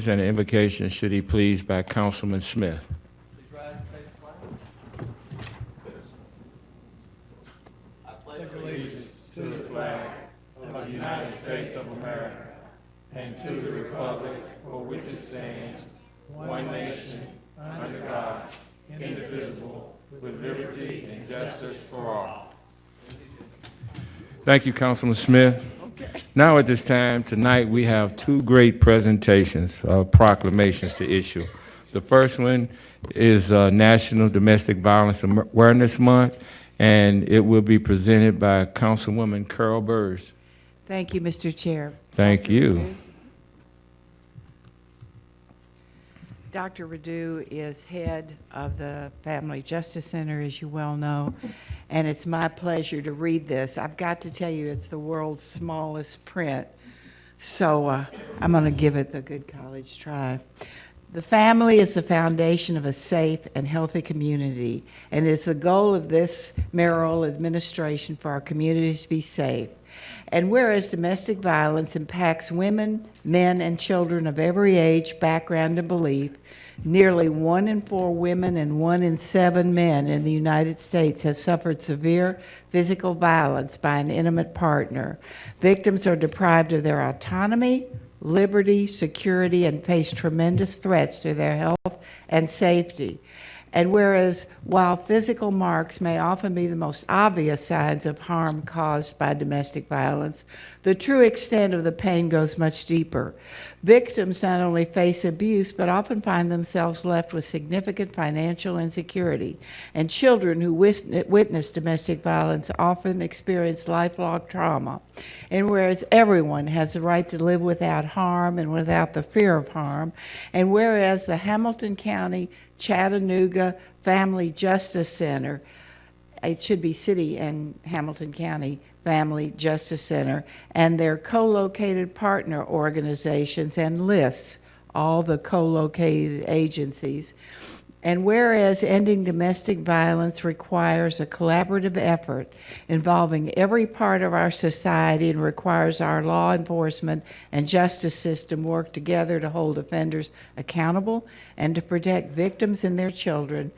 and an invocation, should he please, by Councilman Smith. Please rise and face the flag. I pledge allegiance to the flag of the United States of America and to the republic for which it stands, one nation, under God, indivisible, with liberty and justice for all. Thank you, Councilman Smith. Now at this time, tonight, we have two great presentations, proclamations to issue. The first one is National Domestic Violence Awareness Month, and it will be presented by Councilwoman Carol Burrs. Thank you, Mr. Chair. Thank you. Dr. Radu is head of the Family Justice Center, as you well know, and it's my pleasure to read this. I've got to tell you, it's the world's smallest print, so I'm going to give it the good college try. The family is the foundation of a safe and healthy community, and it's the goal of this mayoral administration for our communities to be safe. And whereas domestic violence impacts women, men, and children of every age, background, and belief, nearly 1 in 4 women and 1 in 7 men in the United States have suffered severe physical violence by an intimate partner. Victims are deprived of their autonomy, liberty, security, and face tremendous threats to their health and safety. And whereas while physical marks may often be the most obvious signs of harm caused by domestic violence, the true extent of the pain goes much deeper. Victims not only face abuse, but often find themselves left with significant financial insecurity. And children who witness domestic violence often experience lifelong trauma. And whereas everyone has the right to live without harm and without the fear of harm, and whereas the Hamilton County Chattanooga Family Justice Center, it should be City and Hamilton County Family Justice Center, and their co-located partner organizations and lists all the co-located agencies. And whereas ending domestic violence requires a collaborative effort involving every part of our society and requires our law enforcement and justice system work together to hold offenders accountable and to protect victims and their children,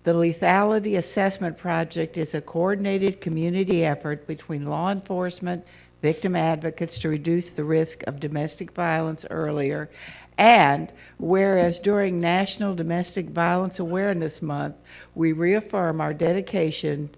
the Lethality Assessment Project is a coordinated community effort between law enforcement, victim advocates to reduce the risk of domestic violence earlier. And whereas during National Domestic Violence Awareness Month, we reaffirm our dedication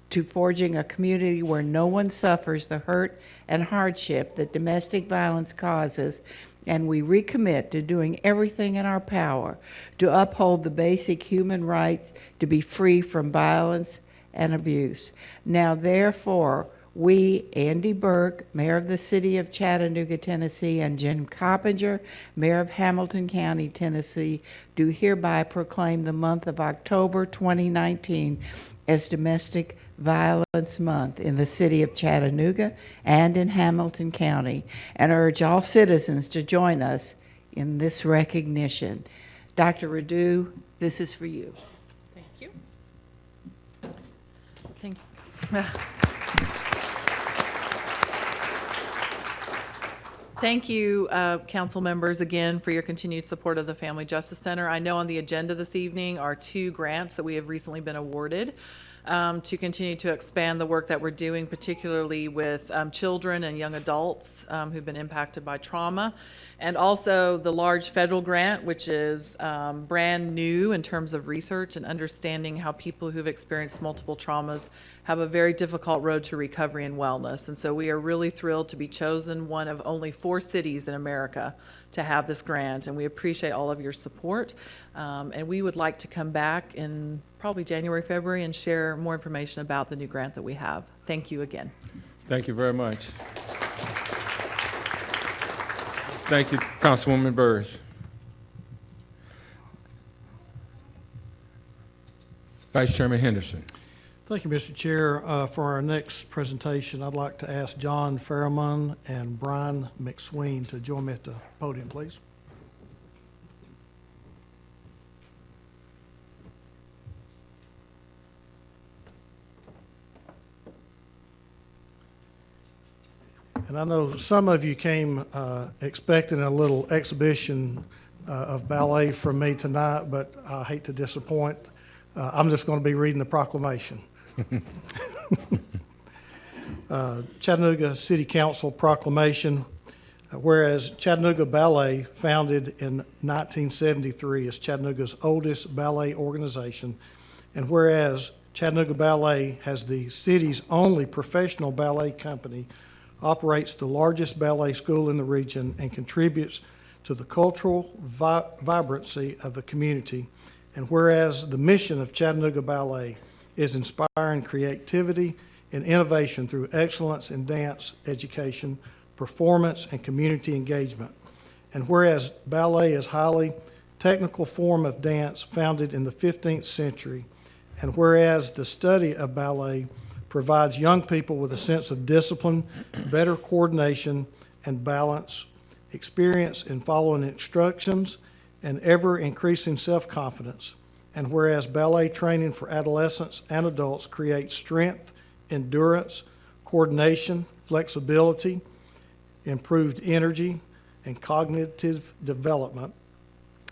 to forging a community where no one suffers the hurt and hardship that domestic violence causes, and we recommit to doing everything in our power to uphold the basic human rights to be free from violence and abuse. Now, therefore, we, Andy Burke, Mayor of the City of Chattanooga, Tennessee, and Jim Coppinger, Mayor of Hamilton County, Tennessee, do hereby proclaim the month of October 2019 as Domestic Violence Month in the City of Chattanooga and in Hamilton County, and urge all citizens to join us in this recognition. Dr. Radu, this is for you. Thank you. Thank you, council members, again, for your continued support of the Family Justice Center. I know on the agenda this evening are 2 grants that we have recently been awarded to continue to expand the work that we're doing, particularly with children and young adults who've been impacted by trauma. And also the large federal grant, which is brand new in terms of research and understanding how people who've experienced multiple traumas have a very difficult road to recovery and wellness. And so we are really thrilled to be chosen one of only 4 cities in America to have this grant, and we appreciate all of your support. And we would like to come back in probably January, February, and share more information about the new grant that we have. Thank you again. Thank you very much. Thank you, Councilwoman Burrs. Vice Chairman Henderson. Thank you, Mr. Chair. For our next presentation, I'd like to ask John Farrimon and Brian McSween to join me at the podium, please. And I know some of you came expecting a little exhibition of ballet from me tonight, but I hate to disappoint. I'm just going to be reading the proclamation. Chattanooga City Council proclamation. Whereas Chattanooga Ballet, founded in 1973, is Chattanooga's oldest ballet organization, and whereas Chattanooga Ballet has the city's only professional ballet company, operates the largest ballet school in the region, and contributes to the cultural vibrancy of the community, and whereas the mission of Chattanooga Ballet is inspiring creativity and innovation through excellence in dance education, performance, and community engagement. And whereas ballet is a highly technical form of dance founded in the 15th century, and whereas the study of ballet provides young people with a sense of discipline, better coordination, and balance, experience in following instructions, and ever-increasing self-confidence. And whereas ballet training for adolescents and adults creates strength, endurance, coordination, flexibility, improved energy, and cognitive development.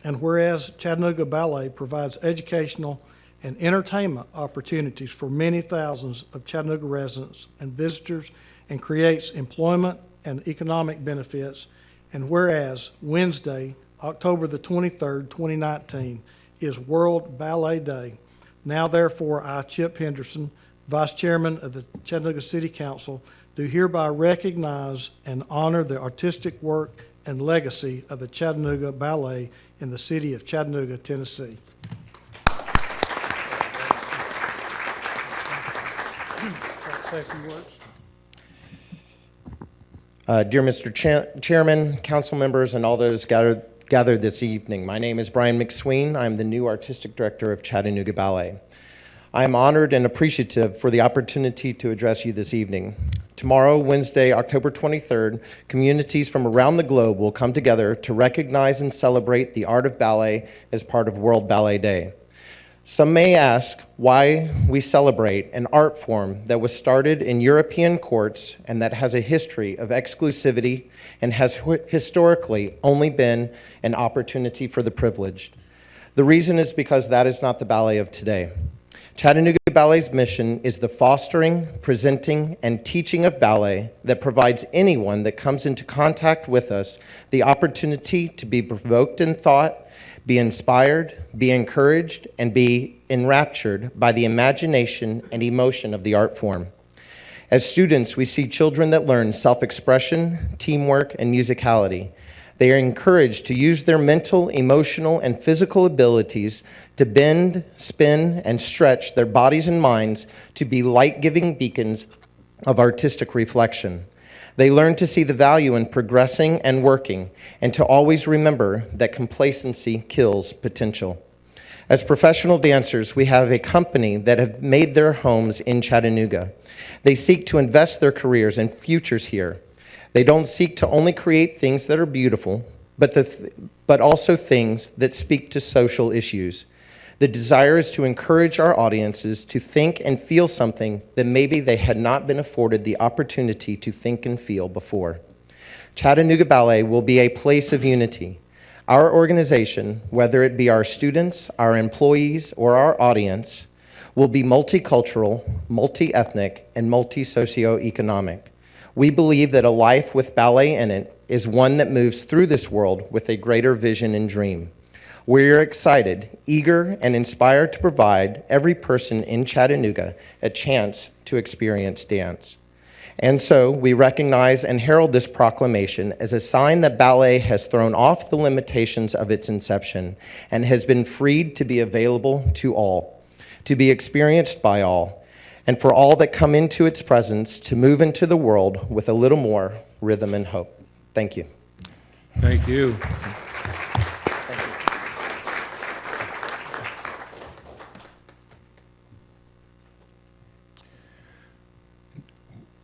And whereas Chattanooga Ballet provides educational and entertainment opportunities for many thousands of Chattanooga residents and visitors, and creates employment and economic benefits. And whereas Wednesday, October the 23rd, 2019, is World Ballet Day, now therefore I, Chip Henderson, Vice Chairman of the Chattanooga City Council, do hereby recognize and honor the artistic work and legacy of the Chattanooga Ballet in the city of Chattanooga, Tennessee. Say a few words. Dear Mr. Chairman, council members, and all those gathered this evening, my name is Brian McSween. I'm the new Artistic Director of Chattanooga Ballet. I am honored and appreciative for the opportunity to address you this evening. Tomorrow, Wednesday, October 23rd, communities from around the globe will come together to recognize and celebrate the art of ballet as part of World Ballet Day. Some may ask why we celebrate an art form that was started in European courts and that has a history of exclusivity and has historically only been an opportunity for the privileged. The reason is because that is not the ballet of today. Chattanooga Ballet's mission is the fostering, presenting, and teaching of ballet that provides anyone that comes into contact with us the opportunity to be provoked in thought, be inspired, be encouraged, and be enraptured by the imagination and emotion of the art form. As students, we see children that learn self-expression, teamwork, and musicality. They are encouraged to use their mental, emotional, and physical abilities to bend, spin, and stretch their bodies and minds to be light-giving beacons of artistic reflection. They learn to see the value in progressing and working, and to always remember that complacency kills potential. As professional dancers, we have a company that have made their homes in Chattanooga. They seek to invest their careers and futures here. They don't seek to only create things that are beautiful, but also things that speak to social issues. The desire is to encourage our audiences to think and feel something that maybe they had not been afforded the opportunity to think and feel before. Chattanooga Ballet will be a place of unity. Our organization, whether it be our students, our employees, or our audience, will be multicultural, multi-ethnic, and multi-socioeconomic. We believe that a life with ballet in it is one that moves through this world with a greater vision and dream. We're excited, eager, and inspired to provide every person in Chattanooga a chance to experience dance. And so we recognize and herald this proclamation as a sign that ballet has thrown off the limitations of its inception and has been freed to be available to all, to be experienced by all, and for all that come into its presence to move into the world with a little more rhythm and hope. Thank you. Thank you.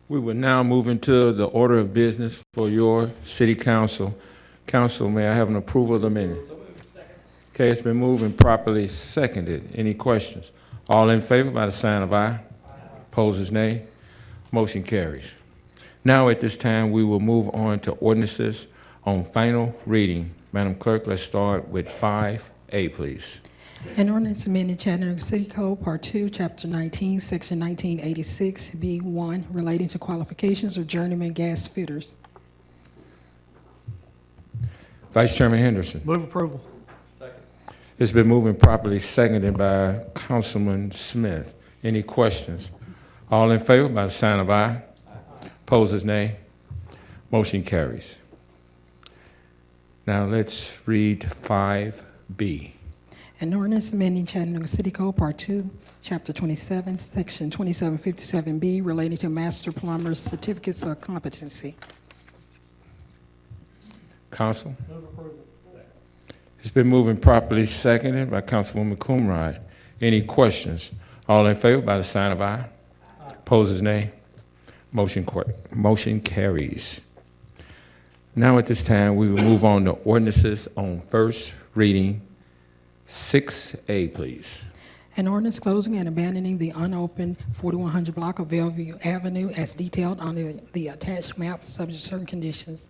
We will now move into the order of business for your city council. Council, may I have an approval of the minutes? Okay, it's been moved and properly seconded. Any questions? All in favor by the sign of aye. Opposers, nay. Motion carries. Now, at this time, we will move on to ordinances on final reading. Madam Clerk, let's start with 5A, please. An ordinance amending Chattanooga City Code, Part 2, Chapter 19, Section 1986, B1, relating to qualifications of journeyman gas fitters. Vice Chairman Henderson. Move approval. It's been moved and properly seconded by Councilman Smith. Any questions? All in favor by the sign of aye. Opposers, nay. Motion carries. Now let's read 5B. An ordinance amending Chattanooga City Code, Part 2, Chapter 27, Section 2757B, relating to master plumbers' certificates of competency. Council? It's been moved and properly seconded by Councilwoman Coonrod. Any questions? All in favor by the sign of aye. Opposers, nay. Motion carries. Now at this time, we will move on to ordinances on first reading. 6A, please. An ordinance closing and abandoning the unopened 4100 block of Bellevue Avenue as detailed on the attached map, subject to certain conditions.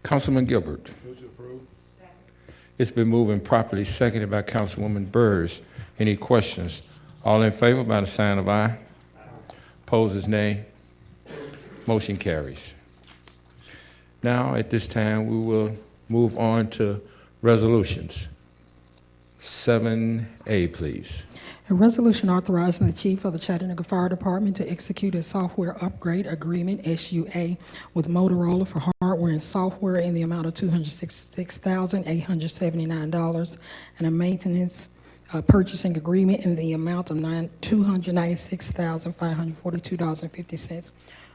Councilman Gilbert. It's been moved and properly seconded by Councilwoman Burrs. Any questions? All in favor by the sign of aye. Opposers, nay. Motion carries. Now, at this time, we will move on to resolutions. 7A, please. A resolution authorizing the chief of the Chattanooga Fire Department to execute a software upgrade agreement, SUA, with Motorola for hardware and software in the amount of $266,879, and a maintenance purchasing agreement in the amount of $296,542.50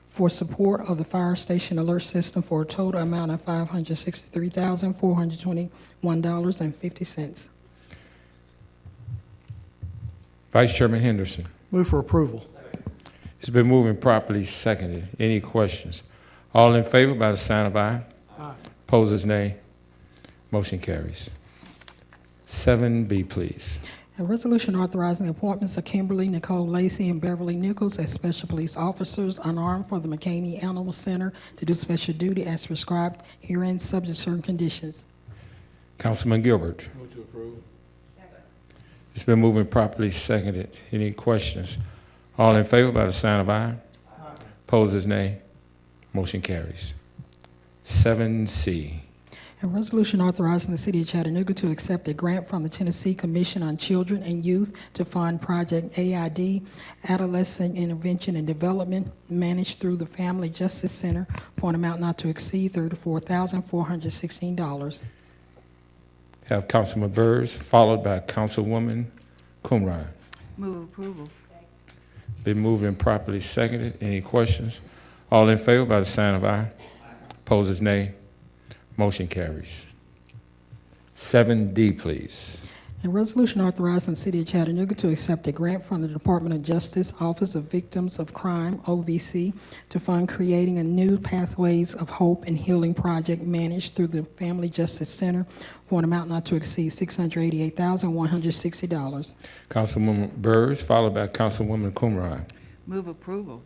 for support of the fire station alert system for a total amount of $563,421.50. Vice Chairman Henderson. Move for approval. It's been moved and properly seconded. Any questions? All in favor by the sign of aye. Opposers, nay. Motion carries. 7B, please. A resolution authorizing the appointments of Kimberly Nicole Lacey and Beverly Nichols as special police officers unarmed for the McCamey Animal Center to do special duty as prescribed herein, subject to certain conditions. Councilman Gilbert. Move to approve. It's been moved and properly seconded. Any questions? All in favor by the sign of aye. Opposers, nay. Motion carries. 7C. A resolution authorizing the City of Chattanooga to accept a grant from the Tennessee Commission on Children and Youth to fund Project AID, Adolescent Intervention and Development, managed through the Family Justice Center for an amount not to exceed $34,416. Have Councilman Burrs, followed by Councilwoman Coonrod. Move approval. Been moved and properly seconded. Any questions? All in favor by the sign of aye. Opposers, nay. Motion carries. 7D, please. A resolution authorizing the City of Chattanooga to accept a grant from the Department of Justice Office of Victims of Crime, OVC, to fund creating a new Pathways of Hope and Healing project managed through the Family Justice Center for an amount not to exceed $688,160. Councilwoman Burrs, followed by Councilwoman Coonrod. Move approval.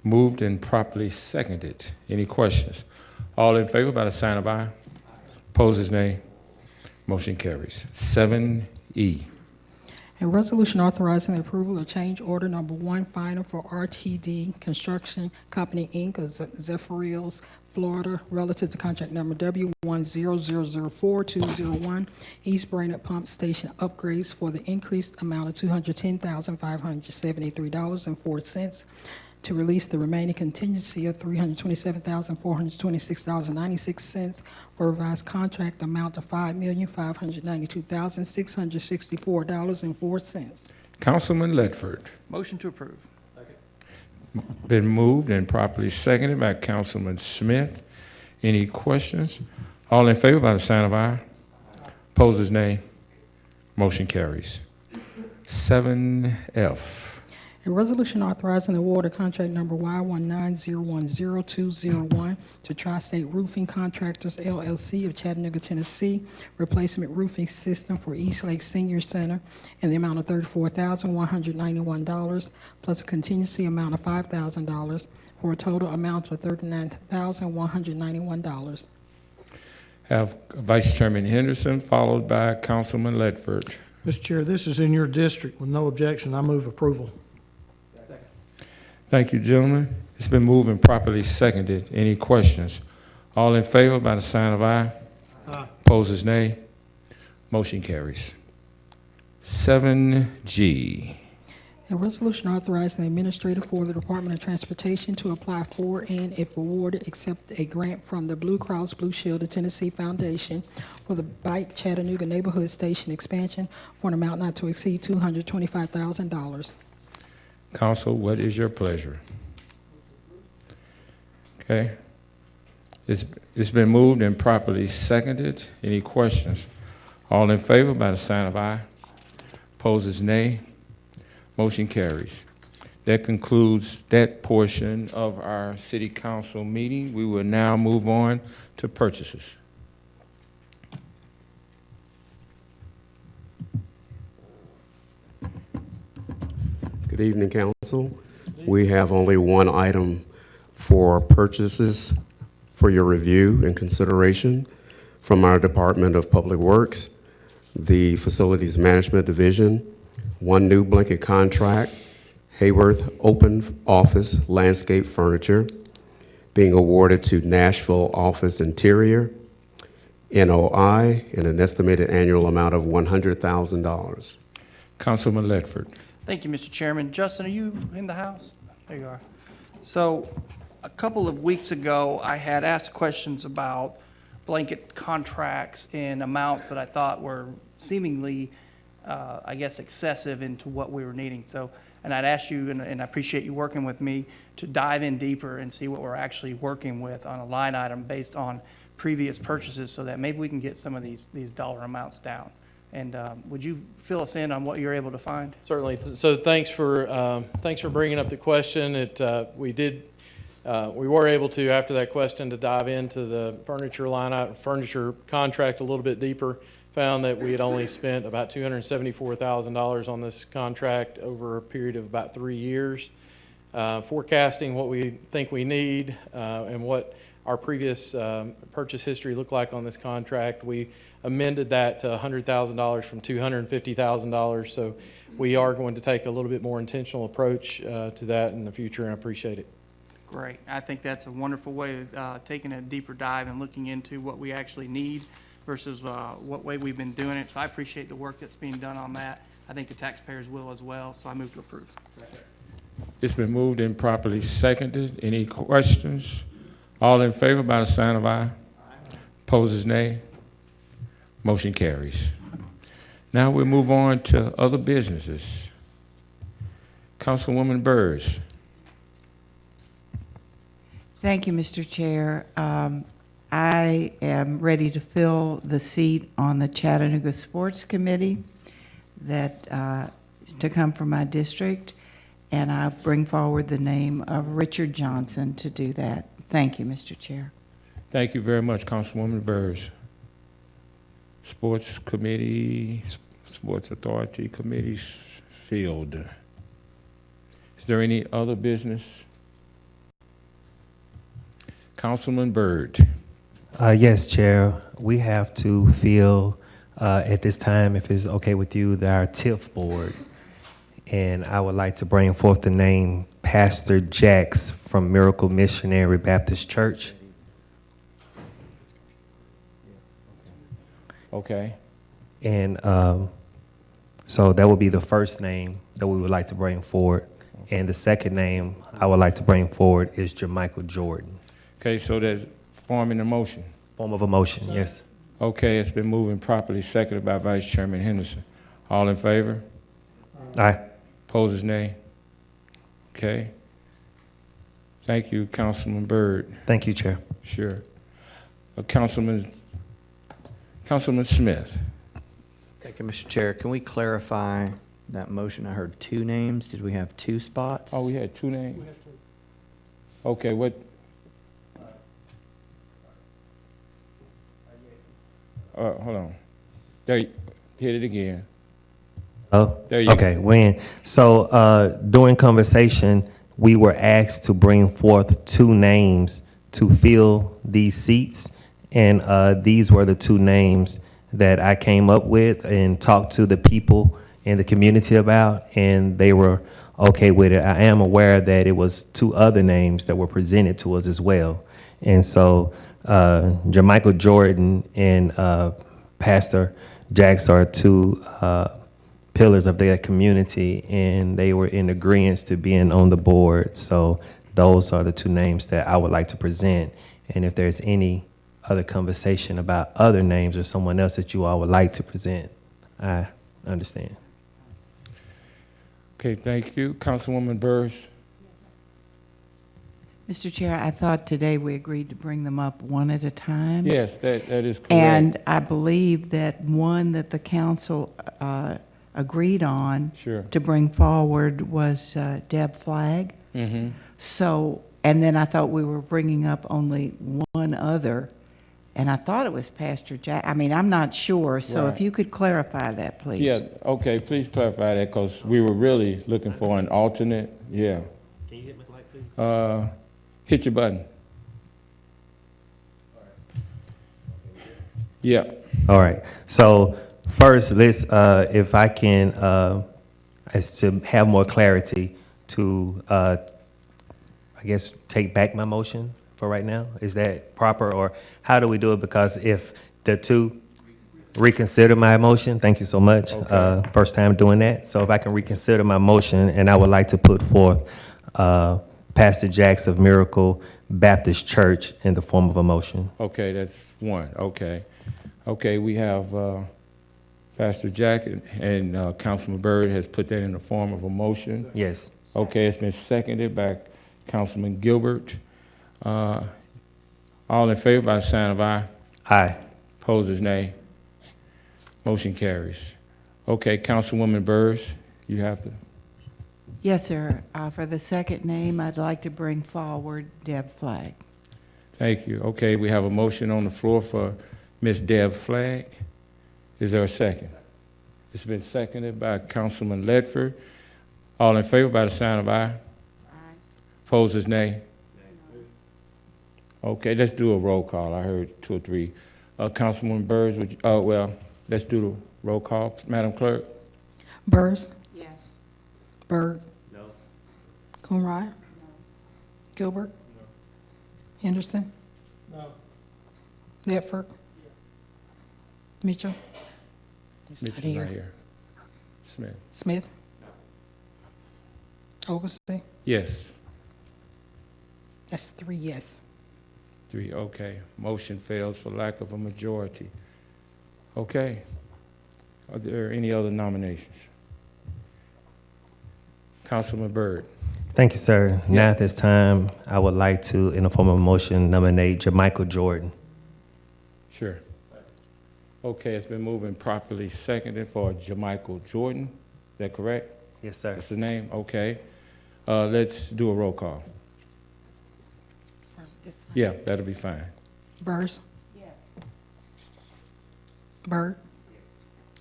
Moved and properly seconded. Any questions? All in favor by the sign of aye. Opposers, nay. Motion carries. 7E. A resolution authorizing the approval of change order number 1 final for RTD Construction Company, Inc. of Zephyrhills, Florida, relative to contract number W10004-201, East Brainerd Pump Station upgrades for the increased amount of $210,573.04 to release the remaining contingency of $327,426.96 for revised contract amount of $5,592,664.04. Councilman Ledford. Motion to approve. Been moved and properly seconded by Councilman Smith. Any questions? All in favor by the sign of aye. Opposers, nay. Motion carries. 7F. A resolution authorizing the award of contract number Y190100201 to Tri-State Roofing Contractors, LLC of Chattanooga, Tennessee, replacement roofing system for East Lake Senior Center in the amount of $34,191, plus a contingency amount of $5,000 for a total amount of $39,191. Have Vice Chairman Henderson, followed by Councilman Ledford. Mr. Chair, this is in your district. With no objection, I move approval. Thank you, gentlemen. It's been moved and properly seconded. Any questions? All in favor by the sign of aye. Aye. Opposers, nay. Motion carries. 7G. A resolution authorizing the administrator for the Department of Transportation to apply for and, if awarded, accept a grant from the Blue Cross Blue Shield of Tennessee Foundation for the Bike Chattanooga Neighborhood Station expansion for an amount not to exceed $225,000. Council, what is your pleasure? Okay. It's been moved and properly seconded. Any questions? All in favor by the sign of aye. Opposers, nay. Motion carries. That concludes that portion of our city council meeting. We will now move on to purchases. Good evening, council. We have only one item for purchases for your review and consideration from our Department of Public Works, the Facilities Management Division, one new blanket contract, Hayworth Open Office Landscape Furniture, being awarded to Nashville Office Interior, NOI, in an estimated annual amount of $100,000. Councilman Ledford. Thank you, Mr. Chairman. Justin, are you in the house? There you are. So a couple of weeks ago, I had asked questions about blanket contracts and amounts that I thought were seemingly, I guess, excessive into what we were needing. So, and I'd asked you, and I appreciate you working with me, to dive in deeper and see what we're actually working with on a line item based on previous purchases so that maybe we can get some of these dollar amounts down. And would you fill us in on what you're able to find? Certainly. So thanks for bringing up the question. We were able to, after that question, to dive into the furniture contract a little bit deeper. Found that we had only spent about $274,000 on this contract over a period of about 3 years. Forecasting what we think we need and what our previous purchase history looked like on this contract, we amended that to $100,000 from $250,000. So we are going to take a little bit more intentional approach to that in the future, and I appreciate it. Great. I think that's a wonderful way of taking a deeper dive and looking into what we actually need versus what way we've been doing it. So I appreciate the work that's being done on that. I think the taxpayers will as well, so I move to approve. It's been moved and properly seconded. Any questions? All in favor by the sign of aye. Opposers, nay. Motion carries. Now we move on to other businesses. Councilwoman Burrs. Thank you, Mr. Chair. I am ready to fill the seat on the Chattanooga Sports Committee that is to come from my district, and I bring forward the name of Richard Johnson to do that. Thank you, Mr. Chair. Thank you very much, Councilwoman Burrs. Sports Committee, Sports Authority Committees filled. Is there any other business? Councilman Byrd. Yes, Chair. We have to fill at this time, if it's okay with you, our TIF board. And I would like to bring forth the name Pastor Jacks from Miracle Missionary Baptist Church. Okay. And so that would be the first name that we would like to bring forward. And the second name I would like to bring forward is Jermichael Jordan. Okay, so there's forming a motion. Form of a motion, yes. Okay, it's been moved and properly seconded by Vice Chairman Henderson. All in favor? Aye. Opposers, nay. Okay. Thank you, Councilman Byrd. Thank you, Chair. Sure. Councilman Smith. Thank you, Mr. Chair. Can we clarify that motion? I heard two names. Did we have two spots? Oh, we had two names? Okay, what? Hold on. There, hit it again. Oh, There you okay. When so during conversation, we were asked to bring forth 2 names to fill these seats, and these were the 2 names that I came up with and talked to the people in the community about, and they were okay with it. I am aware that it was 2 other names that were presented to us as well. And so Jermichael Jordan and Pastor Jax are 2 pillars of their community, and they were in agreement to being on the board. So those are the 2 names that I would like to present. And if there's any other conversation about other names or someone else that you all would like to present, I understand. Okay, thank you. Councilwoman Burrs? Mr. Chair, I thought today we agreed to bring them up one at a time. Yes, that is correct. And I believe that one that the council agreed on Sure. to bring forward was Deb Flagg. Mm-hmm. So, and then I thought we were bringing up only one other, and I thought it was Pastor Jack. I mean, I'm not sure, so Right. if you could clarify that, please. Yeah, okay, please clarify that, because we were really looking for an alternate, yeah. Can you hit me like this? Hit your button. Yeah, All right. So first, let's, if I can, as to have more clarity to, I guess, take back my motion for right now. Is that proper, or how do we do it? Because if the 2 reconsider my motion, thank you so much. Okay. First time doing that. So if I can reconsider my motion, and I would like to put forth Pastor Jax of Miracle Baptist Church in the form of a motion. okay, that's 1, okay. Okay, we have Pastor Jack and Councilman Byrd has put that in the form of a motion. Yes. Okay, it's been seconded by Councilman Gilbert. All in favor by the sign of aye. Aye. Opposers, nay. Motion carries. Okay, Councilwoman Burrs, you have to. Yes, sir. For the second name, I'd like to bring forward Deb Flagg. Thank you. Okay, we have a motion on the floor for Ms. Deb Flagg. Is there a second? It's been seconded by Councilman Ledford. All in favor by the sign of aye. Aye. Opposers, nay. Okay, let's do a roll call. I heard 2 or 3. Councilwoman Burrs, would you, well, let's do the roll call. Madam Clerk? Burrs, Yes. Byrd. No. Coonrod. No. Gilbert. No. Henderson. No. Ledford. Mitchell. He's Mitchell's not not here. here. Smith? Smith. Oglesby. Yes. That's 3 yes. 3, okay. Motion fails for lack of a majority. Okay. Are there any other nominations? Councilman Byrd. Thank you, sir. Now at this time, I would like to, in the form of a motion, nominate Jermichael Jordan. Sure. Okay, it's been moved and properly seconded for Jermichael Jordan. Is that correct? Yes, sir. That's the name? Okay. Let's do a roll call. From this side. Yeah, that'll be fine. Burrs. Byrd.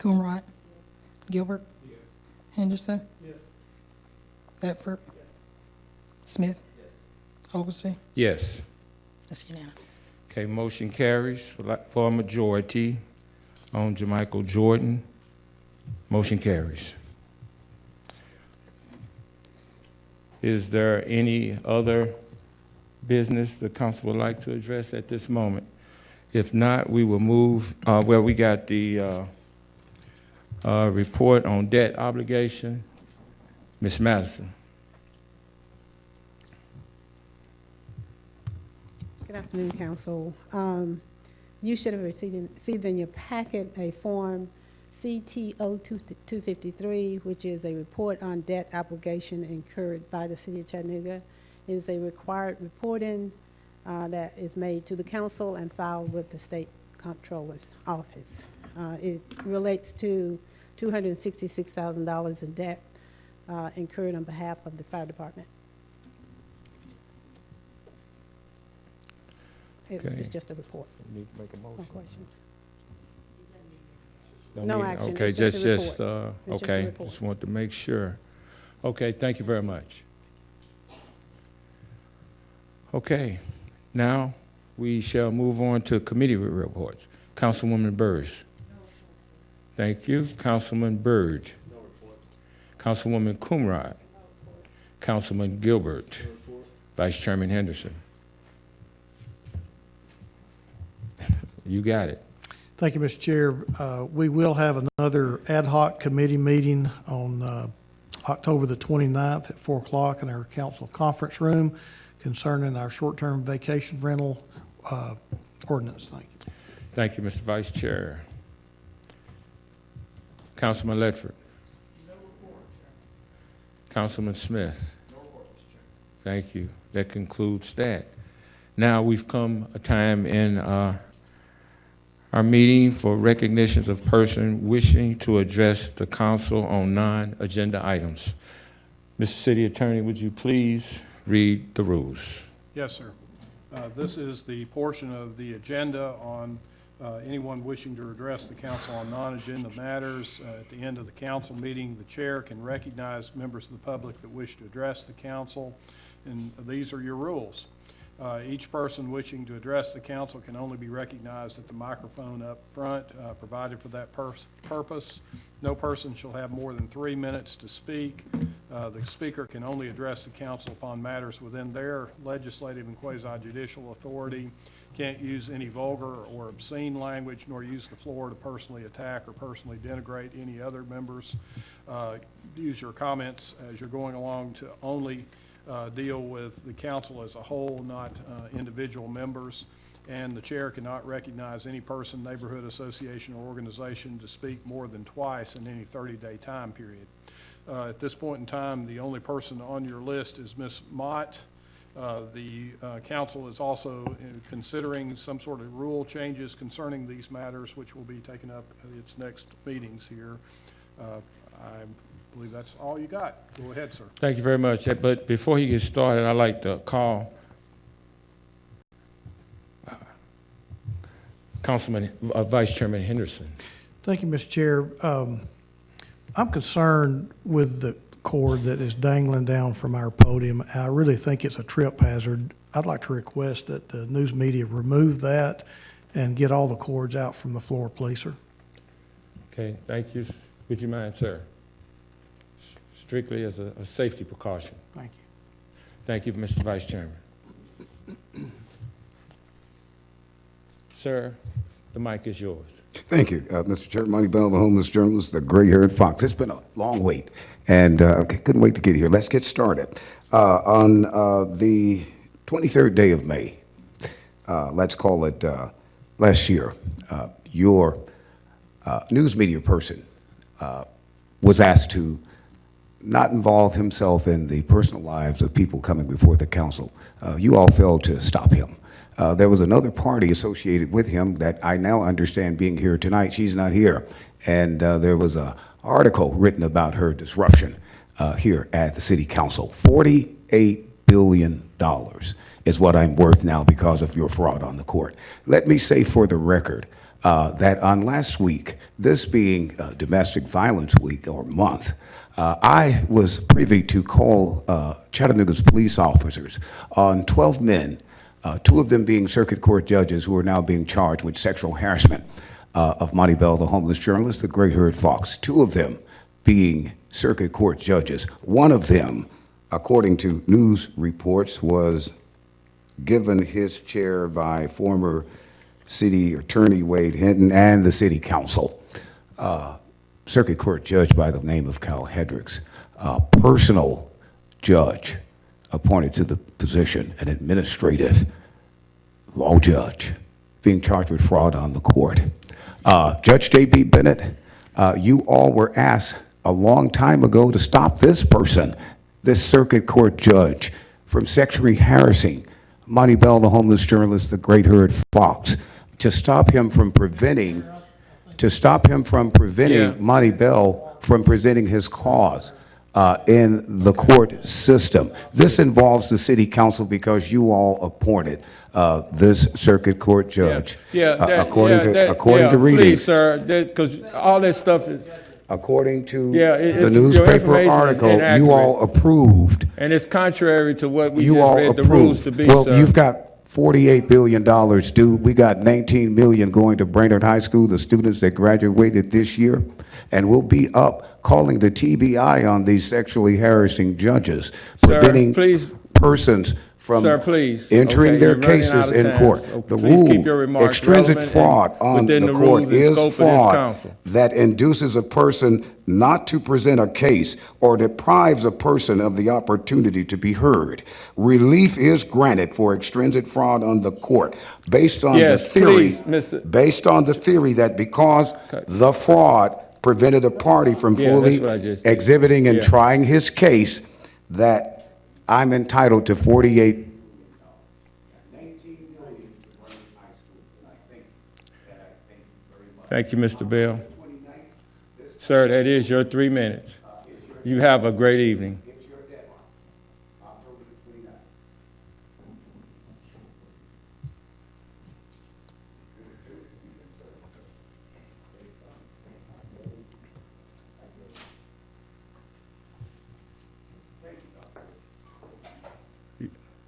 Coonrod. Gilbert. Henderson. Ledford. Smith. Oglesby. Yes. That's unanimous. Okay, motion carries for a majority on Jermichael Jordan. Motion carries. Is there any other business the council would like to address at this moment? If not, we will move, well, we got the report on debt obligation. Ms. Madison. Good afternoon, Council. You should have received in your packet a Form CTO 253, which is a report on debt obligation incurred by the City of Chattanooga. It is a required reporting that is made to the Council and filed with the State Comptroller's Office. It relates to $266,000 in debt incurred on behalf of the Fire Department. Okay. It's just a report. Need to make a No motion. questions. Don't No need- action, Okay, it's just a It's just a report. okay, report. just want to make sure. Okay, thank you very much. Okay, now we shall move on to committee reports. Councilwoman Burrs. Thank you. Councilman Byrd. Councilwoman Coonrod. Councilman Gilbert. Vice Chairman Henderson. You got it. Thank you, Mr. Chair. We will have another ad hoc committee meeting on October the 29th at 4 o'clock in our council conference room concerning our short-term vacation rental ordinance. Thank you. Thank you, Mr. Vice Chair. Councilman Ledford. No report, Chair. Councilman Smith. No report, Mr. Chair. Thank you. That concludes that. Now we've come a time in our meeting for recognitions of person wishing to address the council on non-agenda items. Mr. City Attorney, would you please read the rules? Yes, sir. This is the portion of the agenda on anyone wishing to address the council on non-agenda matters. At the end of the council meeting, the chair can recognize members of the public that wish to address the council, and these are your rules. Each person wishing to address the council can only be recognized at the microphone up front, provided for that purpose. No person shall have more than 3 minutes to speak. The speaker can only address the council upon matters within their legislative and quasi-judicial authority. Can't use any vulgar or obscene language, nor use the floor to personally attack or personally denigrate any other members. Use your comments as you're going along to only deal with the council as a whole, not individual members. And the chair cannot recognize any person, neighborhood association, or organization to speak more than twice in any 30-day time period. At this point in time, the only person on your list is Ms. Mott. The council is also considering some sort of rule changes concerning these matters, which will be taken up at its next meetings here. I believe that's all you got. Go ahead, sir. Thank you very much. But before he gets started, I'd like to call Councilman, Vice Chairman Henderson. Thank you, Mr. Chair. I'm concerned with the cord that is dangling down from our podium. I really think it's a trip hazard. I'd like to request that the news media remove that and get all the cords out from the floor, please, sir. Okay, thank you. Would you mind, sir? Strictly as a safety precaution. Thank you. Thank you, Mr. Vice Chairman. Sir, the mic is yours. Thank you, Mr. Chair. Money Bell, the homeless journalist, the gray-haired fox. It's been a long wait, and couldn't wait to get here. Let's get started. On the 23rd day of May, let's call it last year, your news media person was asked to not involve himself in the personal lives of people coming before the council. You all failed to stop him. There was another party associated with him that I now understand being here tonight. She's not here. And there was an article written about her disruption here at the city council. $48 billion is what I'm worth now because of your fraud on the court. Let me say for the record that on last week, this being Domestic Violence Week or month, I was privy to call Chattanooga's police officers on 12 men, 2 of them being circuit court judges who are now being charged with sexual harassment of Monty Bell, the homeless journalist, the gray-haired fox, 2 of them being circuit court judges. One of them, according to news reports, was given his chair by former City Attorney Wade Hinton and the City Council. Circuit Court judge by the name of Cal Hedricks, personal judge appointed to the position, an administrative law judge, being charged with fraud on the court. Judge J.B. Bennett, you all were asked a long time ago to stop this person, this circuit court judge, from sexually harassing Monty Bell, the homeless journalist, the great-haired fox, to stop him from preventing Monty Bell from presenting his cause in the court system. This involves the city council because you all appointed this circuit court judge. According to reading. Please, sir, because all that stuff is, according to Yeah, the your newspaper information is article, inaccurate. you all approved. And it's contrary to what we You just all read the rules to approved. be, Well, sir. you've got $48 billion due. We got 19 million going to Brainerd High School, the students that graduated this year. And we'll be up calling the TBI on these sexually harassing judges, Sir, preventing please. persons from Sir, please. entering Okay, their you're running cases out of in time. court. So The please keep your rule, remarks extrinsic relevant fraud and on within the the court rules and is scope of this fraud council. that induces a person not to present a case or deprives a person of the opportunity to be heard. Relief is granted for extrinsic fraud on the court based on the Yes, theory, please, Mr. based on the theory that because Okay. the fraud prevented a party from Yeah, fully that's what I just did. exhibiting and Yeah. trying his case, that I'm entitled to 48. Thank you, Mr. Bell. Sir, that is your 3 minutes. You have a great evening.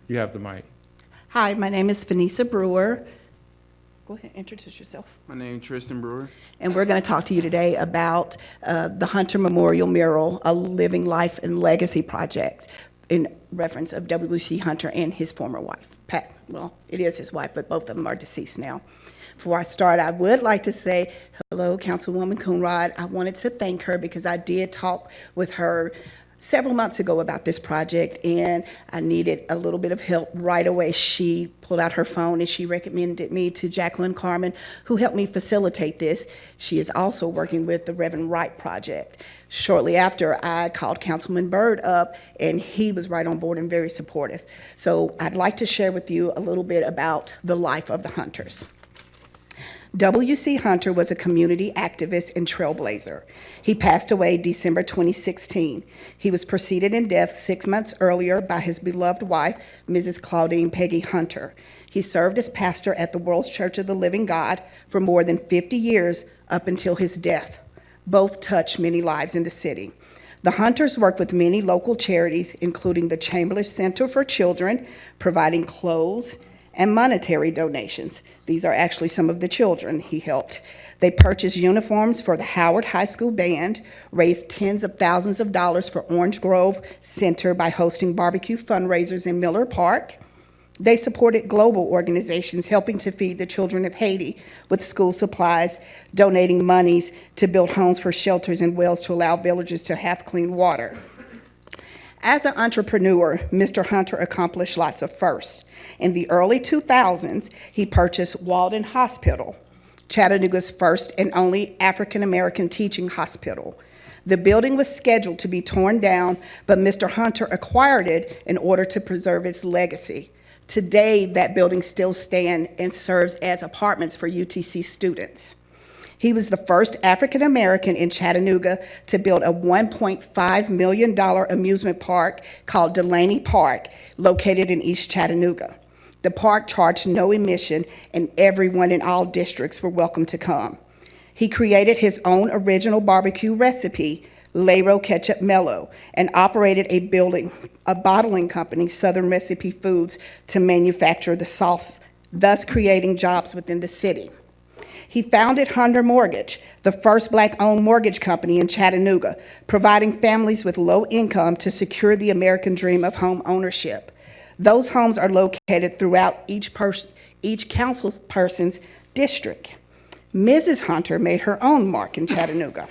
You have the mic. Hi, my name is Vanessa Brewer. Go ahead, introduce yourself. My name is Tristan Brewer. And we're going to talk to you today about the Hunter Memorial Mural, a Living Life and Legacy project in reference of W.C. Hunter and his former wife, Pat. Well, it is his wife, but both of them are deceased now. Before I start, I would like to say hello, Councilwoman Coonrod. I wanted to thank her because I did talk with her several months ago about this project, and I needed a little bit of help right away. She pulled out her phone and she recommended me to Jacqueline Carmen, who helped me facilitate this. She is also working with the Reverend Wright Project. Shortly after, I called Councilman Byrd up, and he was right on board and very supportive. So I'd like to share with you a little bit about the life of the Hunters. W.C. Hunter was a community activist and trailblazer. He passed away December 2016. He was preceded in death 6 months earlier by his beloved wife, Mrs. Claudine Peggy Hunter. He served as pastor at the World's Church of the Living God for more than 50 years up until his death. Both touched many lives in the city. The Hunters worked with many local charities, including the Chamberlain Center for Children, providing clothes and monetary donations. These are actually some of the children he helped. They purchased uniforms for the Howard High School Band, raised tens of thousands of dollars for Orange Grove Center by hosting barbecue fundraisers in Miller Park. They supported global organizations helping to feed the children of Haiti with school supplies, donating monies to build homes for shelters and wells to allow villagers to have clean water. As an entrepreneur, Mr. Hunter accomplished lots of firsts. In the early 2000s, he purchased Walden Hospital, Chattanooga's first and only African-American teaching hospital. The building was scheduled to be torn down, but Mr. Hunter acquired it in order to preserve its legacy. Today, that building still stands and serves as apartments for UTC students. He was the first African-American in Chattanooga to build a $1.5 million amusement park called Delaney Park, located in East Chattanooga. The park charged no admission, and everyone in all districts were welcome to come. He created his own original barbecue recipe, Laro Ketchup Mellow, and operated a bottling company, Southern Recipe Foods, to manufacture the sauce, thus creating jobs within the city. He founded Hunter Mortgage, the first Black-owned mortgage company in Chattanooga, providing families with low income to secure the American dream of home ownership. Those homes are located throughout each councilperson's district. Mrs. Hunter made her own mark in Chattanooga.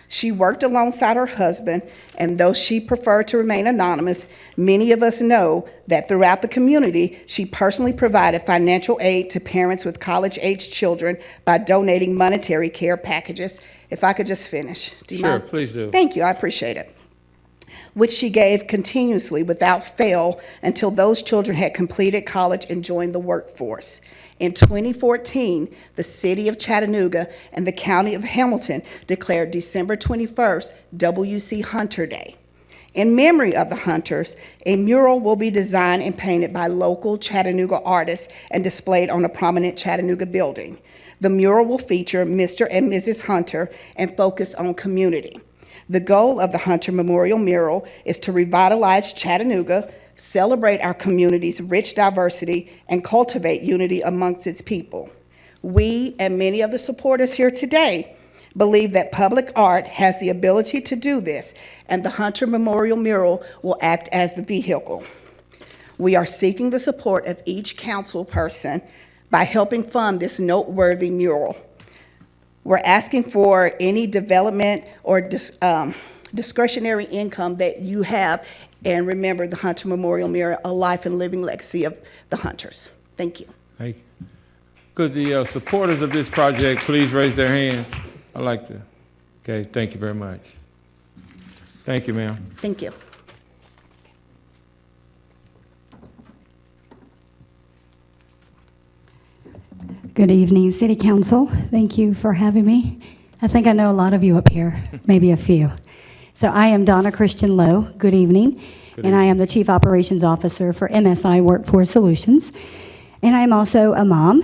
She worked alongside her husband, and though she preferred to remain anonymous, many of us know that throughout the community, she personally provided financial aid to parents with college-age children by donating monetary care packages. If I could just finish. Do you Sure, mind? please do. Thank you, I appreciate it. Which she gave continuously without fail until those children had completed college and joined the workforce. In 2014, the city of Chattanooga and the county of Hamilton declared December 21st W.C. Hunter Day. In memory of the Hunters, a mural will be designed and painted by local Chattanooga artists and displayed on a prominent Chattanooga building. The mural will feature Mr. and Mrs. Hunter and focus on community. The goal of the Hunter Memorial Mural is to revitalize Chattanooga, celebrate our community's rich diversity, and cultivate unity amongst its people. We, and many of the supporters here today, believe that public art has the ability to do this, and the Hunter Memorial Mural will act as the vehicle. We are seeking the support of each council person by helping fund this noteworthy mural. We're asking for any development or discretionary income that you have, and remember the Hunter Memorial Mural, a life and living legacy of the Hunters. Thank you. Thank you. Could the supporters of this project please raise their hands? I'd like to. Okay, thank you very much. Thank you, ma'am. Thank you. Good evening, City Council. Thank you for having me. I think I know a lot of you up here, maybe a few. So I am Donna Christian Lowe. Good evening. And I am the Chief Operations Officer for MSI Workforce Solutions. And I am also a mom.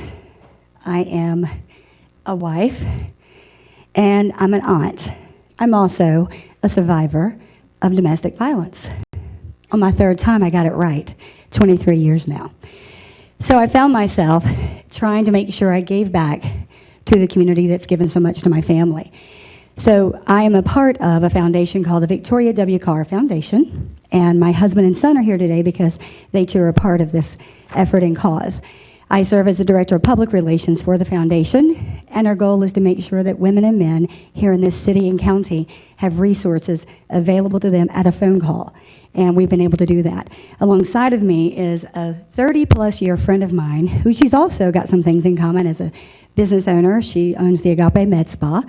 I am a wife. And I'm an aunt. I'm also a survivor of domestic violence. On my third time, I got it right, 23 years now. So I found myself trying to make sure I gave back to the community that's given so much to my family. So I am a part of a foundation called the Victoria W. Carr Foundation, and my husband and son are here today because they too are a part of this effort and cause. I serve as the Director of Public Relations for the foundation, and our goal is to make sure that women and men here in this city and county have resources available to them at a phone call. And we've been able to do that. Alongside of me is a 30-plus year friend of mine, who she's also got some things in common as a business owner. She owns the Agape Med Spa,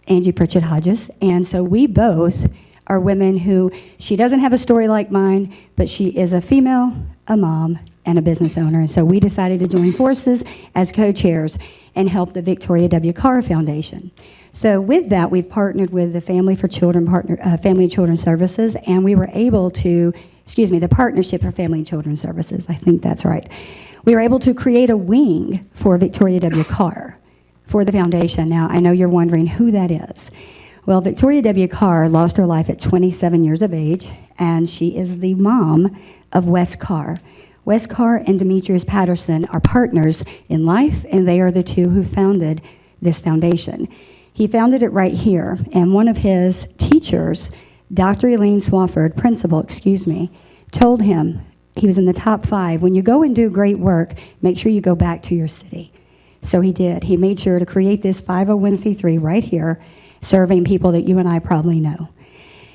Angie Pritchett Hodges. And so we both are women who, she doesn't have a story like mine, but she is a female, a mom, and a business owner. And so we decided to join forces as co-chairs and help the Victoria W. Carr Foundation. So with that, we've partnered with the Family and Children Services, and we were able to, the Partnership for Family and Children Services, I think that's right. We were able to create a wing for Victoria W. Carr for the foundation. Now, I know you're wondering who that is. Well, Victoria W. Carr lost her life at 27 years of age, and she is the mom of Wes Carr. Wes Carr and Demetrius Patterson are partners in life, and they are the two who founded this foundation. He founded it right here, and one of his teachers, Dr. Elaine Swafford, principal, told him, he was in the top 5, when you go and do great work, make sure you go back to your city. So he did. He made sure to create this 501c3 right here, serving people that you and I probably know.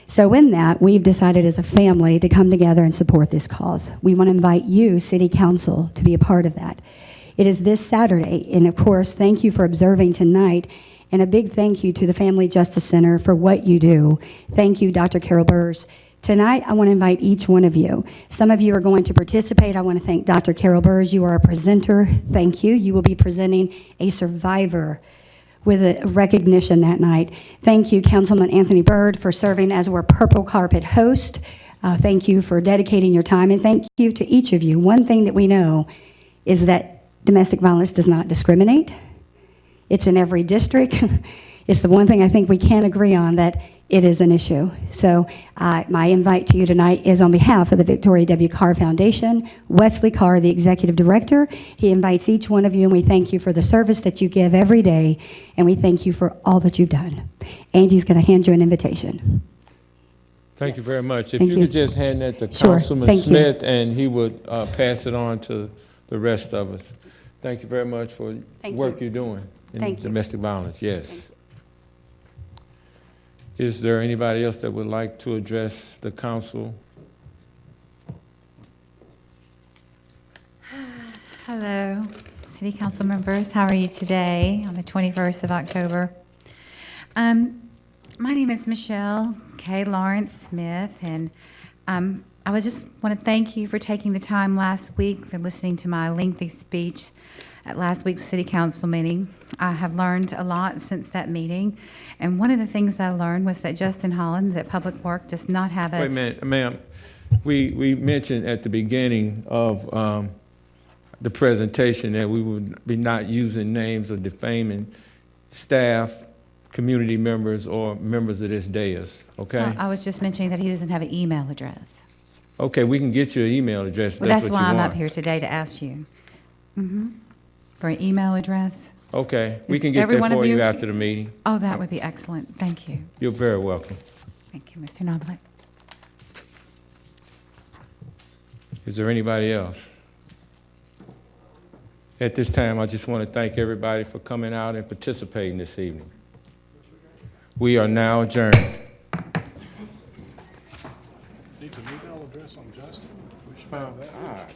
So in that, we've decided as a family to come together and support this cause. We want to invite you, City Council, to be a part of that. It is this Saturday, and of course, thank you for observing tonight. And a big thank you to the Family Justice Center for what you do. Thank you, Dr. Carol Burrs. Tonight, I want to invite each one of you. Some of you are going to participate. I want to thank Dr. Carol Burrs. You are a presenter. Thank you. You will be presenting a survivor with a recognition that night. Thank you, Councilman Anthony Byrd, for serving as our Purple Carpet host. Thank you for dedicating your time, and thank you to each of you. One thing that we know is that domestic violence does not discriminate. It's in every district. It's the one thing I think we can agree on, that it is an issue. So my invite to you tonight is on behalf of the Victoria W. Carr Foundation. Wesley Carr, the Executive Director, he invites each one of you, and we thank you for the service that you give every day, and we thank you for all that you've done. Angie's going to hand you an invitation. Thank you very much. If Thank you you. could just hand that to Sure. Councilman Thank you. Smith, and he would pass it on to the rest of us. Thank you very much for Thank work you. you're doing in Thank you. domestic violence. Yes. Is there anybody else that would like to address the council? Hello, City Council members. How are you today on the 21st of October? My name is Michelle K. Lawrence Smith, and I would just want to thank you for taking the time last week for listening to my lengthy speech at last week's City Council meeting. I have learned a lot since that meeting, and one of the things I learned was that Justin Hollins at Public Works does not have a... Wait a minute, ma'am. We mentioned at the beginning of the presentation that we would be not using names of defaming staff, community members, or members of this dais, okay? Well, I was just mentioning that he doesn't have an email address. Okay, we can get you an email address if Well, that's that's what you why I'm want. up here today to ask you. For an email address? Okay, we Is can get every that one of for you you- after the meeting. Oh, that would be excellent. Thank you. You're very welcome. Thank you, Mr. Noblett. Is there anybody else? At this time, I just want to thank everybody for coming out and participating this evening. We are now adjourned. Need an email address on Justin? We should find that.